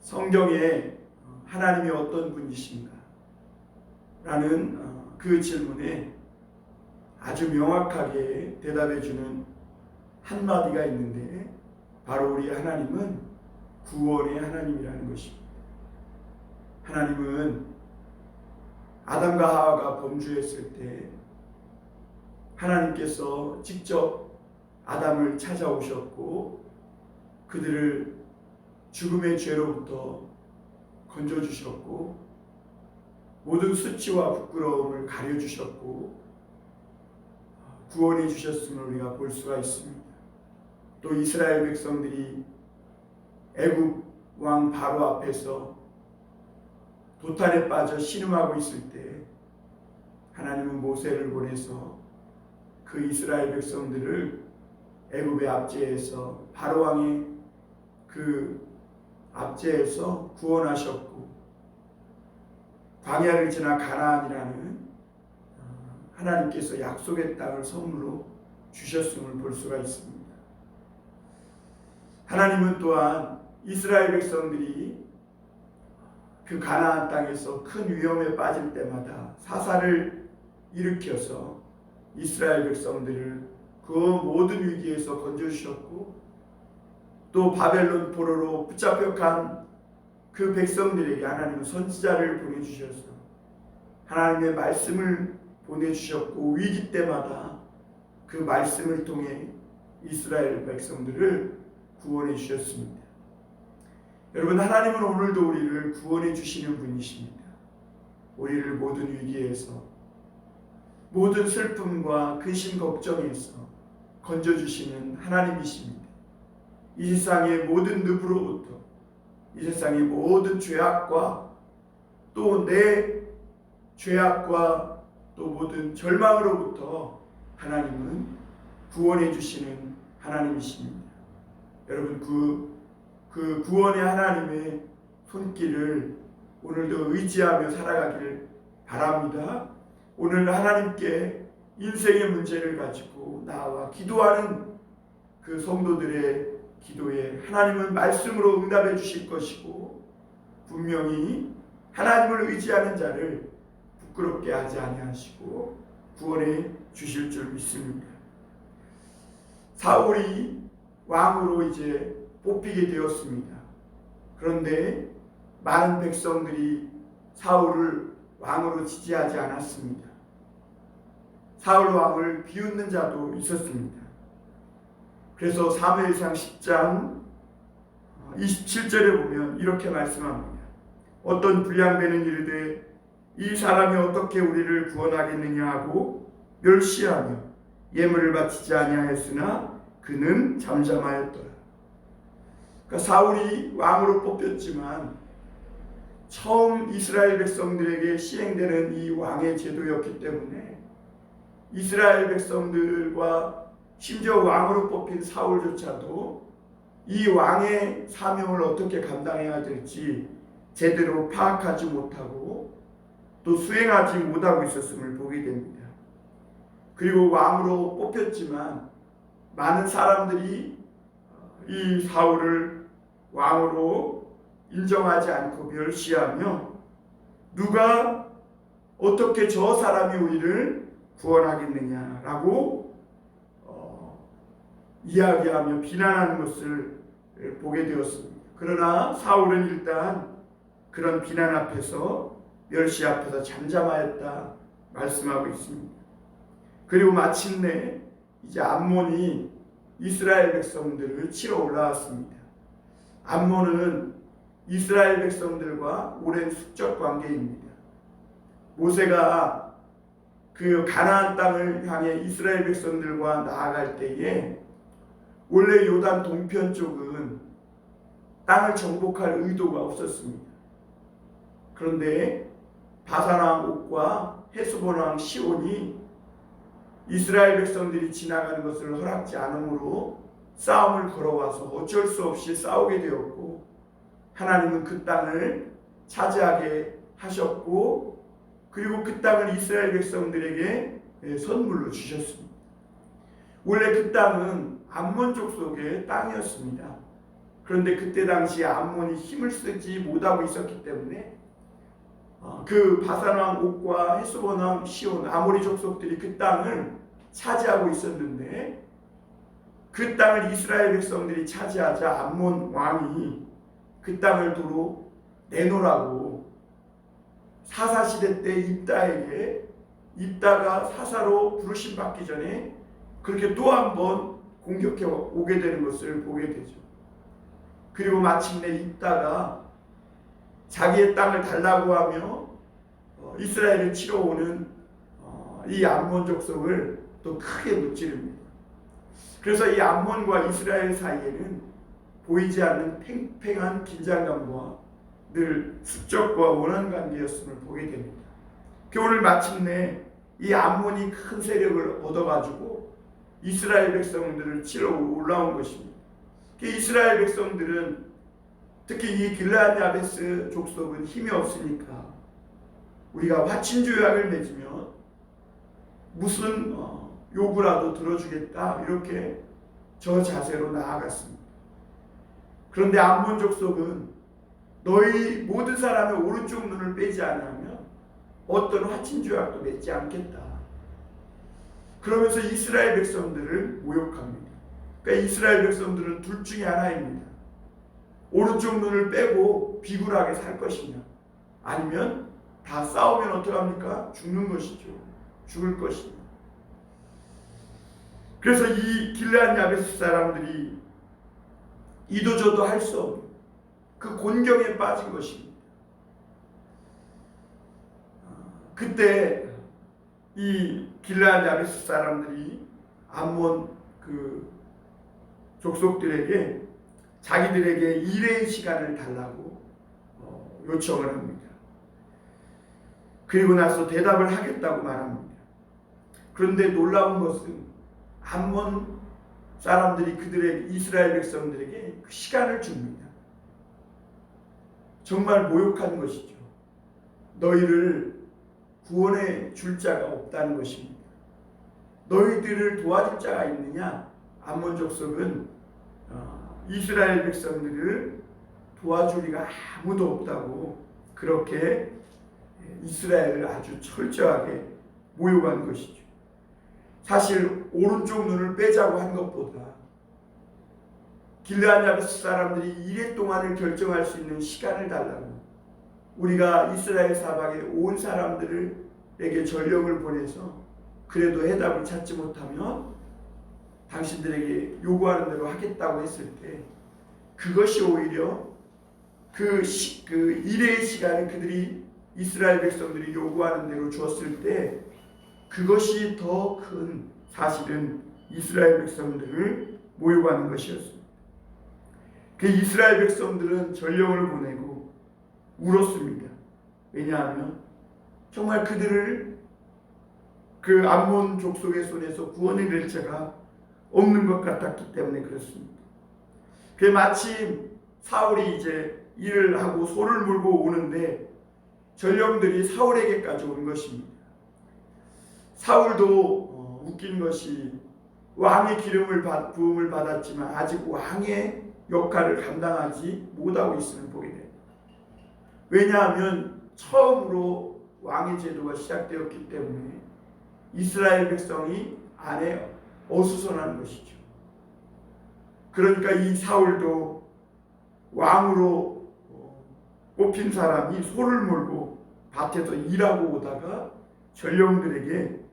성경에 하나님이 어떤 분이신가? 라는 그 질문에 아주 명확하게 대답해주는 한마디가 있는데, 바로 우리 하나님은 구원의 하나님이라는 것입니다. 하나님은 아담과 하와가 범죄했을 때 하나님께서 직접 아담을 찾아오셨고 그들을 죽음의 죄로부터 건져주셨고 모든 수치와 부끄러움을 가려주셨고 구원해 주셨음을 우리가 볼 수가 있습니다. 또 이스라엘 백성들이 애굽 왕 바로 앞에서 도탄에 빠져 신음하고 있을 때 하나님은 모세를 보내서 그 이스라엘 백성들을 애굽의 압제에서 바로 왕의 그 압제에서 구원하셨고 광야를 지나 가나안이라는 하나님께서 약속의 땅을 선물로 주셨음을 볼 수가 있습니다. 하나님은 또한 이스라엘 백성들이 그 가나안 땅에서 큰 위험에 빠질 때마다 사사를 일으켜서 이스라엘 백성들을 그 모든 위기에서 건져주셨고 또 바벨론 포로로 붙잡혀 간 그 백성들에게 하나님은 선지자를 보내주셔서 하나님의 말씀을 보내주셨고 위기 때마다 그 말씀을 통해 이스라엘 백성들을 구원해 주셨습니다. 여러분, 하나님은 오늘도 우리를 구원해 주시는 분이십니다. 우리를 모든 위기에서 모든 슬픔과 근심 걱정에서 건져주시는 하나님이십니다. 이 세상의 모든 늪으로부터 이 세상의 모든 죄악과 또 내 죄악과 또 모든 절망으로부터 하나님은 구원해 주시는 하나님이십니다. 여러분, 그 구원의 하나님의 손길을 오늘도 의지하며 살아가기를 바랍니다. 오늘 하나님께 인생의 문제를 가지고 나와 기도하는 그 성도들의 기도에 하나님은 말씀으로 응답해 주실 것이고 분명히 하나님을 의지하는 자를 부끄럽게 하지 아니하시고 구원해 주실 줄 믿습니다. 사울이 왕으로 이제 뽑히게 되었습니다. 그런데 많은 백성들이 사울을 왕으로 지지하지 않았습니다. 사울 왕을 비웃는 자도 있었습니다. 그래서 사무엘상 10장 27절에 보면 이렇게 말씀합니다. 어떤 불량되는 이르되 이 사람이 어떻게 우리를 구원하겠느냐 하고 멸시하며 예물을 바치지 아니하였으나 그는 잠잠하였더라. 그러니까 사울이 왕으로 뽑혔지만 처음 이스라엘 백성들에게 시행되는 이 왕의 제도였기 때문에 이스라엘 백성들과 심지어 왕으로 뽑힌 사울조차도 이 왕의 사명을 어떻게 감당해야 될지 제대로 파악하지 못하고 또 수행하지 못하고 있었음을 보게 됩니다. 그리고 왕으로 뽑혔지만 많은 사람들이 이 사울을 왕으로 인정하지 않고 멸시하며 누가 어떻게 저 사람이 우리를 구원하겠느냐라고 이야기하며 비난하는 것을 보게 되었습니다. 그러나 사울은 일단 그런 비난 앞에서 멸시 앞에서 잠잠하였다 말씀하고 있습니다. 그리고 마침내 이제 암몬이 이스라엘 백성들을 치러 올라왔습니다. 암몬은 이스라엘 백성들과 오랜 숙적 관계입니다. 모세가 그 가나안 땅을 향해 이스라엘 백성들과 나아갈 때에 원래 요단 동편 쪽은 땅을 정복할 의도가 없었습니다. 그런데 바산왕 옥과 헤스본 왕 시온이 이스라엘 백성들이 지나가는 것을 허락지 않으므로 싸움을 걸어와서 어쩔 수 없이 싸우게 되었고 하나님은 그 땅을 차지하게 하셨고 그리고 그 땅을 이스라엘 백성들에게 선물로 주셨습니다. 원래 그 땅은 암몬 족속의 땅이었습니다. 그런데 그때 당시에 암몬이 힘을 쓰지 못하고 있었기 때문에 그 바산 왕 옥과 헤스본 왕 시온 아모리 족속들이 그 땅을 차지하고 있었는데, 그 땅을 이스라엘 백성들이 차지하자 암몬 왕이 그 땅을 도로 내놓으라고 사사시대 때 입다가 사사로 부르심 받기 전에 그렇게 또 한 번 공격해 오게 되는 것을 보게 되죠. 그리고 마침내 입다가 자기의 땅을 달라고 하며 이스라엘을 치러 오는 이 암몬 족속을 또 크게 무찌릅니다. 그래서 이 암몬과 이스라엘 사이에는 보이지 않는 팽팽한 긴장감과 늘 숙적과 원한 관계였음을 보게 됩니다. 오늘 마침내 이 암몬이 큰 세력을 얻어가지고 이스라엘 백성들을 치러 올라온 것입니다. 이스라엘 백성들은 특히 이 길르앗 야베스 족속은 힘이 없으니까 우리가 화친조약을 맺으면 무슨 요구라도 들어주겠다, 이렇게 저 자세로 나아갔습니다. 그런데 암몬 족속은 너희 모든 사람의 오른쪽 눈을 빼지 않으면 어떤 화친조약도 맺지 않겠다, 그러면서 이스라엘 백성들을 모욕합니다. 그러니까 이스라엘 백성들은 둘 중에 하나입니다. 오른쪽 눈을 빼고 비굴하게 살 것이냐, 아니면 다 싸우면 어떡합니까? 죽는 것이죠. 죽을 것이냐. 그래서 이 길르앗 야베스 사람들이 이도저도 할 수 없는 그 곤경에 빠진 것입니다. 그때 이 길르앗 야베스 사람들이 암몬 그 족속들에게 자기들에게 일의 시간을 달라고 요청을 합니다. 그리고 나서 대답을 하겠다고 말합니다. 그런데 놀라운 것은 암몬 사람들이 그들의 이스라엘 백성들에게 그 시간을 줍니다. 정말 모욕한 것이죠. 너희를 구원해 줄 자가 없다는 것입니다. 너희들을 도와줄 자가 있느냐? 암몬 족속은 이스라엘 백성들을 도와줄 리가 아무도 없다고 그렇게 이스라엘을 아주 철저하게 모욕한 것이죠. 사실 오른쪽 눈을 빼자고 한 것보다 길르앗 야베스 사람들이 이래 동안을 결정할 수 있는 시간을 달라고, 우리가 이스라엘 사방에 온 사람들에게 전령을 보내서 그래도 해답을 찾지 못하면 당신들에게 요구하는 대로 하겠다고 했을 때, 그것이 오히려 그 일의 시간을 그들이 이스라엘 백성들이 요구하는 대로 주었을 때, 그것이 더 큰 사실은 이스라엘 백성들을 모욕하는 것이었습니다. 그 이스라엘 백성들은 전령을 보내고 울었습니다. 왜냐하면 정말 그들을 그 암몬 족속의 손에서 구원해낼 자가 없는 것 같았기 때문에 그렇습니다. 그 마침 사울이 이제 일을 하고 소를 물고 오는데 전령들이 사울에게까지 온 것입니다. 사울도 웃긴 것이 왕의 기름을 부음을 받았지만 아직 왕의 역할을 감당하지 못하고 있음을 보게 됩니다. 왜냐하면 처음으로 왕의 제도가 시작되었기 때문에 이스라엘 백성이 안에 어수선한 것이죠. 그러니까 이 사울도 왕으로 뽑힌 사람이 소를 몰고 밭에서 일하고 오다가 전령들에게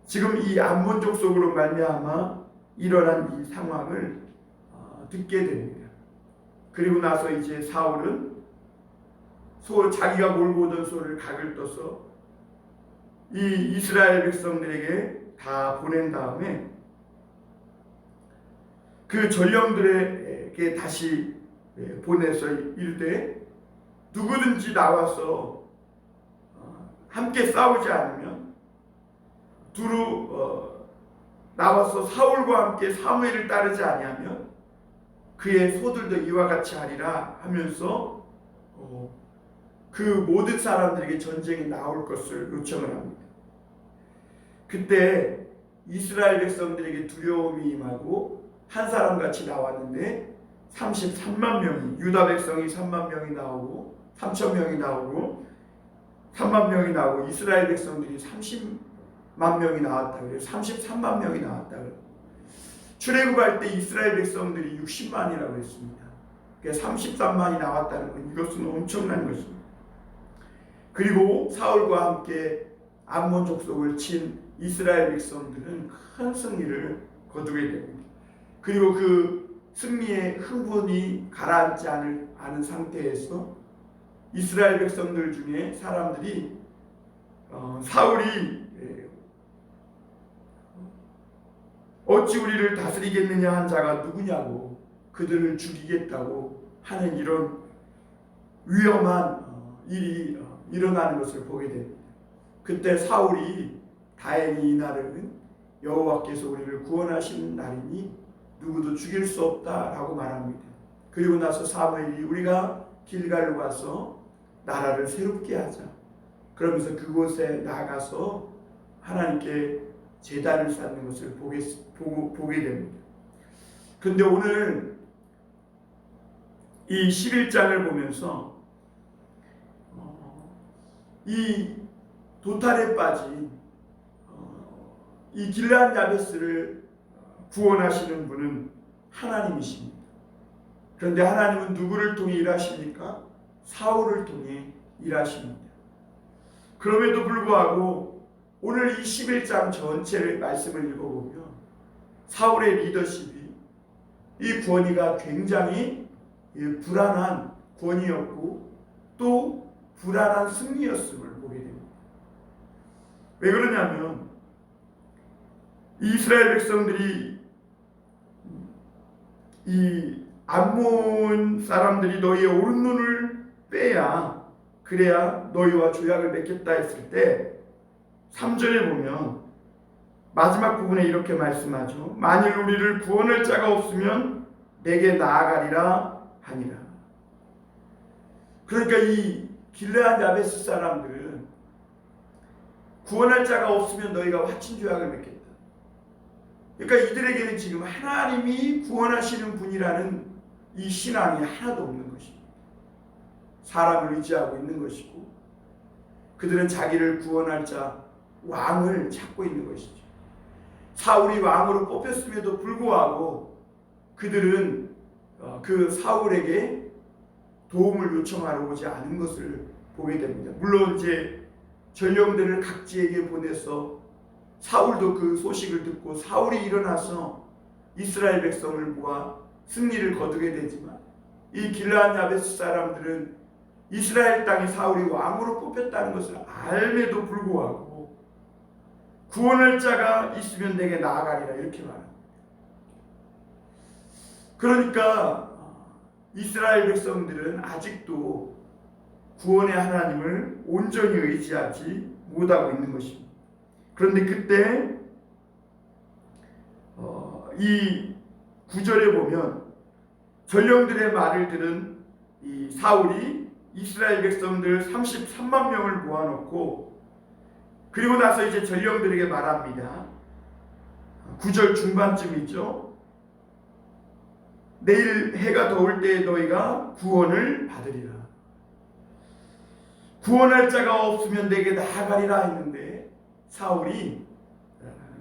지금 이 암몬 족속으로 말미암아 일어난 이 상황을 듣게 됩니다. 그리고 나서 이제 사울은 자기가 몰고 오던 소를 각을 떠서 이 이스라엘 백성들에게 다 보낸 다음에 그 전령들에게 다시 보내서 이르되 누구든지 나와서 함께 싸우지 않으면 두루 나와서 사울과 함께 사무엘을 따르지 아니하면 그의 소들도 이와 같이 하리라 하면서 그 모든 사람들에게 전쟁이 나올 것을 요청을 합니다. 그때 이스라엘 백성들에게 두려움이 임하고 한 사람같이 나왔는데 33만 명이, 유다 백성이 3만 명이 나오고 3천 명이 나오고 3만 명이 나오고 이스라엘 백성들이 30만 명이 나왔다 그래요. 33만 명이 나왔다 그래요. 출애굽할 때 이스라엘 백성들이 60만이라고 했습니다. 그러니까 33만이 나왔다는 건 이것은 엄청난 것입니다. 그리고 사울과 함께 암몬 족속을 친 이스라엘 백성들은 큰 승리를 거두게 됩니다. 그리고 그 승리의 흥분이 가라앉지 않은 상태에서 이스라엘 백성들 중에 사람들이 사울이 어찌 우리를 다스리겠느냐 한 자가 누구냐고 그들을 죽이겠다고 하는 이런 위험한 일이 일어나는 것을 보게 됩니다. 그때 사울이 다행히 이날은 여호와께서 우리를 구원하시는 날이니 누구도 죽일 수 없다라고 말합니다. 그리고 나서 사무엘이 우리가 길갈로 가서 나라를 새롭게 하자. 그러면서 그곳에 나가서 하나님께 제단을 쌓는 것을 보게 됩니다. 그런데 오늘 이 11장을 보면서 이 도탈에 빠진 이 길르앗 야베스를 구원하시는 분은 하나님이십니다. 그런데 하나님은 누구를 통해 일하십니까? 사울을 통해 일하십니다. 그럼에도 불구하고 오늘 이 11장 전체를 말씀을 읽어보면 사울의 리더십이 이 권위가 굉장히 불안한 권위였고 또 불안한 승리였음을 보게 됩니다. 왜 그러냐면 이스라엘 백성들이 이 암몬 사람들이 너희의 오른눈을 빼야 그래야 너희와 조약을 맺겠다 했을 때 3절에 보면 마지막 부분에 이렇게 말씀하죠. 만일 우리를 구원할 자가 없으면 내게 나아가리라 하니라. 그러니까 이 길르앗 야베스 사람들은 구원할 자가 없으면 너희가 화친 조약을 맺겠다. 그러니까 이들에게는 지금 하나님이 구원하시는 분이라는 이 신앙이 하나도 없는 것입니다. 사람을 의지하고 있는 것이고 그들은 자기를 구원할 자 왕을 찾고 있는 것이죠. 사울이 왕으로 뽑혔음에도 불구하고 그들은 그 사울에게 도움을 요청하러 오지 않은 것을 보게 됩니다. 물론 이제 전령들을 각지에게 보내서 사울도 그 소식을 듣고 사울이 일어나서 이스라엘 백성을 모아 승리를 거두게 되지만 이 길르앗 야베스 사람들은 이스라엘 땅에 사울이 왕으로 뽑혔다는 것을 알매도 불구하고 구원할 자가 있으면 내게 나아가리라 이렇게 말합니다. 그러니까 이스라엘 백성들은 아직도 구원의 하나님을 온전히 의지하지 못하고 있는 것입니다. 그런데 그때 이 9절에 보면 전령들의 말을 들은 이 사울이 이스라엘 백성들 33만 명을 모아놓고 그리고 나서 이제 전령들에게 말합니다. 9절 중반쯤이죠. 내일 해가 더울 때에 너희가 구원을 받으리라. 구원할 자가 없으면 내게 나아가리라 했는데 사울이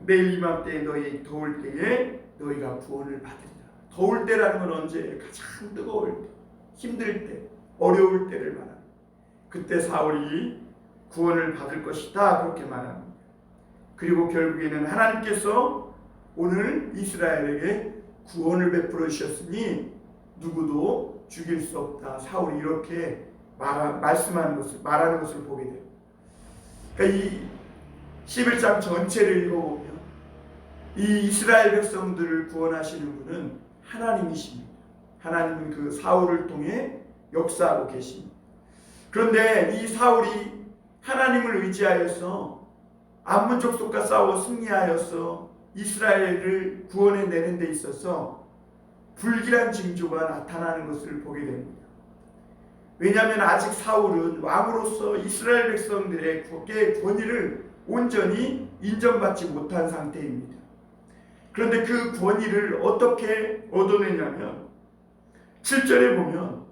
내일 이맘때에 너희 더울 때에 너희가 구원을 받으리라. 더울 때라는 건 언제? 가장 뜨거울 때, 힘들 때, 어려울 때를 말합니다. 그때 사울이 구원을 받을 것이다 그렇게 말합니다. 그리고 결국에는 하나님께서 오늘 이스라엘에게 구원을 베풀어 주셨으니 누구도 죽일 수 없다. 사울이 이렇게 말하는 것을 보게 돼요. 그러니까 이 11장 전체를 읽어보면 이 이스라엘 백성들을 구원하시는 분은 하나님이십니다. 하나님은 그 사울을 통해 역사하고 계십니다. 그런데 이 사울이 하나님을 의지하여서 암몬 족속과 싸워 승리하여서 이스라엘을 구원해내는 데 있어서 불길한 징조가 나타나는 것을 보게 됩니다. 왜냐하면 아직 사울은 왕으로서 이스라엘 백성들의 권위를 온전히 인정받지 못한 상태입니다. 그런데 그 권위를 어떻게 얻어내냐면 7절에 보면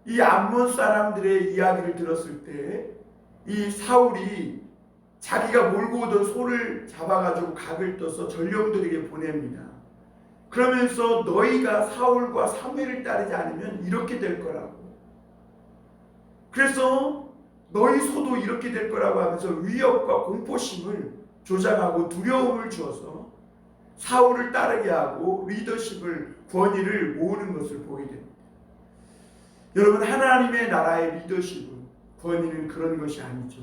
이 암몬 사람들의 이야기를 들었을 때 이 사울이 자기가 몰고 오던 소를 잡아가지고 각을 떠서 전령들에게 보냅니다. 그러면서 너희가 사울과 사무엘을 따르지 않으면 이렇게 될 거라고. 그래서 너희 소도 이렇게 될 거라고 하면서 위협과 공포심을 조장하고 두려움을 주어서 사울을 따르게 하고 리더십을, 권위를 모으는 것을 보게 됩니다. 여러분, 하나님의 나라의 리더십은, 권위는 그런 것이 아니죠.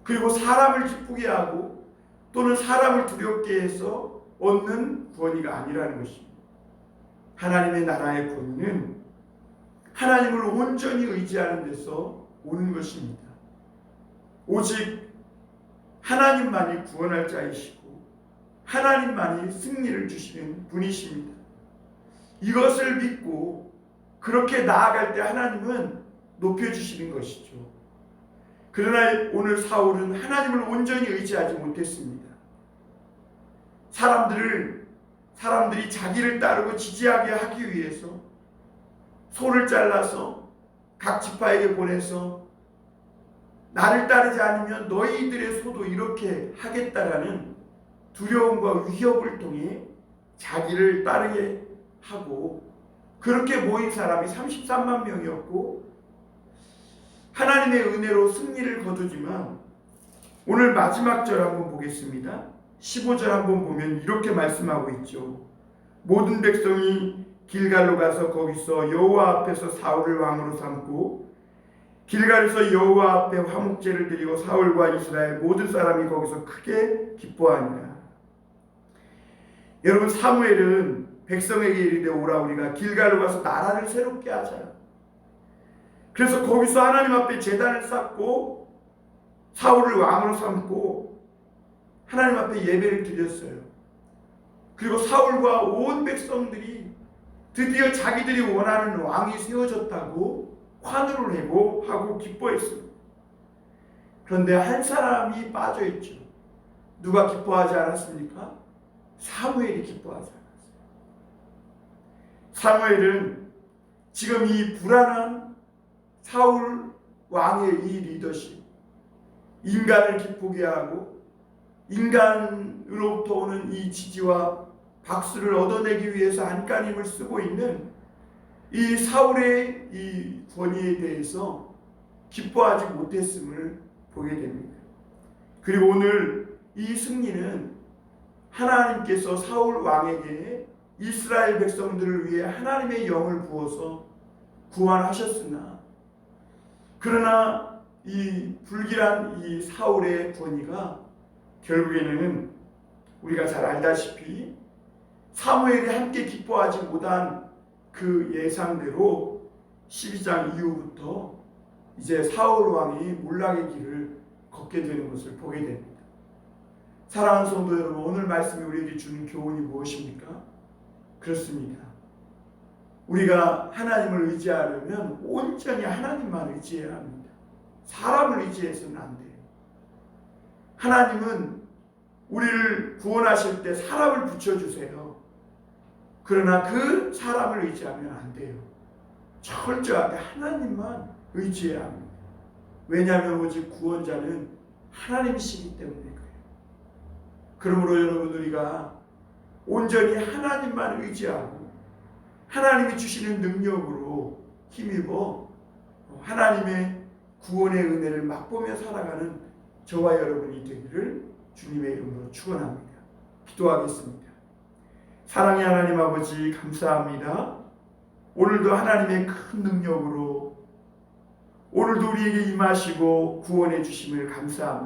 그리고 사람을 기쁘게 하고 또는 사람을 두렵게 해서 얻는 권위가 아니라는 것입니다. 하나님의 나라의 권위는 하나님을 온전히 의지하는 데서 오는 것입니다. 오직 하나님만이 구원할 자이시고 하나님만이 승리를 주시는 분이십니다. 이것을 믿고 그렇게 나아갈 때 하나님은 높여주시는 것이죠. 그러나 오늘 사울은 하나님을 온전히 의지하지 못했습니다. 사람들이 자기를 따르고 지지하게 하기 위해서 소를 잘라서 각 지파에게 보내서 나를 따르지 않으면 너희들의 소도 이렇게 하겠다라는 두려움과 위협을 통해 자기를 따르게 하고, 그렇게 모인 사람이 33만 명이었고 하나님의 은혜로 승리를 거두지만, 오늘 마지막 절 한번 보겠습니다. 15절 한번 보면 이렇게 말씀하고 있죠. 모든 백성이 길갈로 가서 거기서 여호와 앞에서 사울을 왕으로 삼고 길갈에서 여호와 앞에 화목제를 드리고 사울과 이스라엘 모든 사람이 거기서 크게 기뻐하니라. 여러분, 사무엘은 백성에게 이르되 오라, 우리가 길갈로 가서 나라를 새롭게 하자. 그래서 거기서 하나님 앞에 제단을 쌓고 사울을 왕으로 삼고 하나님 앞에 예배를 드렸어요. 그리고 사울과 온 백성들이 드디어 자기들이 원하는 왕이 세워졌다고 환호를 하고 기뻐했습니다. 그런데 한 사람이 빠져있죠. 누가 기뻐하지 않았습니까? 사무엘이 기뻐하지 않았어요. 사무엘은 지금 이 불안한 사울 왕의 이 리더십, 인간을 기쁘게 하고 인간으로부터 오는 이 지지와 박수를 얻어내기 위해서 안간힘을 쓰고 있는 이 사울의 이 권위에 대해서 기뻐하지 못했음을 보게 됩니다. 그리고 오늘 이 승리는 하나님께서 사울 왕에게 이스라엘 백성들을 위해 하나님의 영을 부어서 구원하셨으나, 그러나 이 불길한 이 사울의 권위가 결국에는 우리가 잘 알다시피 사무엘이 함께 기뻐하지 못한 그 예상대로 12장 이후부터 이제 사울 왕이 몰락의 길을 걷게 되는 것을 보게 됩니다. 사랑하는 성도 여러분, 오늘 말씀이 우리에게 주는 교훈이 무엇입니까? 그렇습니다. 우리가 하나님을 의지하려면 온전히 하나님만 의지해야 합니다. 사람을 의지해서는 안 돼요. 하나님은 우리를 구원하실 때 사람을 붙여주세요. 그러나 그 사람을 의지하면 안 돼요. 철저하게 하나님만 의지해야 합니다. 왜냐하면 오직 구원자는 하나님이시기 때문에 그래요. 그러므로 여러분, 우리가 온전히 하나님만 의지하고 하나님이 주시는 능력으로 힘입어 하나님의 구원의 은혜를 맛보며 살아가는 저와 여러분이 되기를 주님의 이름으로 축원합니다. 기도하겠습니다. 사랑의 하나님 아버지, 감사합니다. 오늘도 하나님의 큰 능력으로 오늘도 우리에게 임하시고 구원해 주심을 감사합니다.